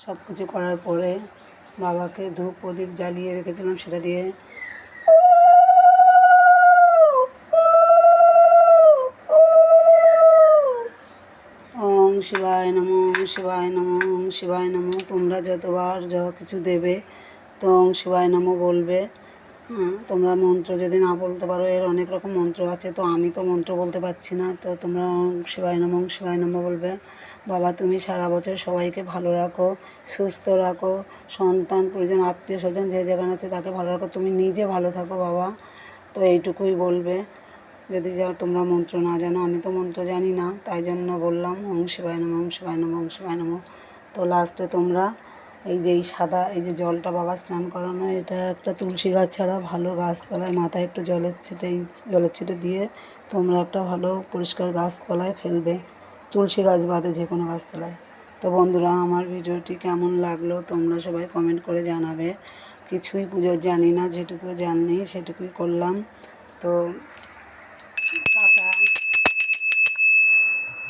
সব কিছু করার পরে বাবাকে ধূপ প্রদীপ জ্বালিয়ে রেখেছিলাম, সেটা দিয়ে ওং শিবায় নমঃ, ওং শিবায় নমঃ, ওং শিবায় নমঃ। তোমরা যতবার যা কিছু দেবে তো ওং শিবায় নমঃ বলবে। তোমরা মন্ত্র যদি না বলতে পারো, এর অনেক রকম মন্ত্র আছে, তো আমি তো মন্ত্র বলতে পারছি না, তো তোমরা ওং শিবায় নমঃ, ওং শিবায় নমঃ বলবে। বাবা তুমি সারা বছর সবাইকে ভালো রাখো, সুস্থ রাখো, সন্তান পরিজন আত্মীয় স্বজন যে যেখানে আছে তাকে ভালো রাখো, তুমি নিজে ভালো থাকো বাবা। তো এইটুকুই বলবে। যদি তোমরা মন্ত্র না জানো, আমি তো মন্ত্র জানি না, তাই জন্য বললাম ওং শিবায় নমঃ, ওং শিবায় নমঃ, ওং শিবায় নমঃ। তো লাস্টে তোমরা এই যে এই সাদা এই যে জলটা বাবা স্নান করানো, এটা একটা তুলসী গাছ ছাড়া ভালো গাছতলায় মাথায় একটু জলের ছিটে দিয়ে তোমরা একটা ভালো পরিষ্কার গাছতলায় ফেলবে, তুলসী গাছ বাদে যে কোনো গাছতলায়। তো বন্ধুরা, আমার ভিডিওটি কেমন লাগলো তোমরা সবাই কমেন্ট করে জানাবে। কিছুই পুজোর জানি না, যেটুকু জানি সেটুকুই করলাম। তো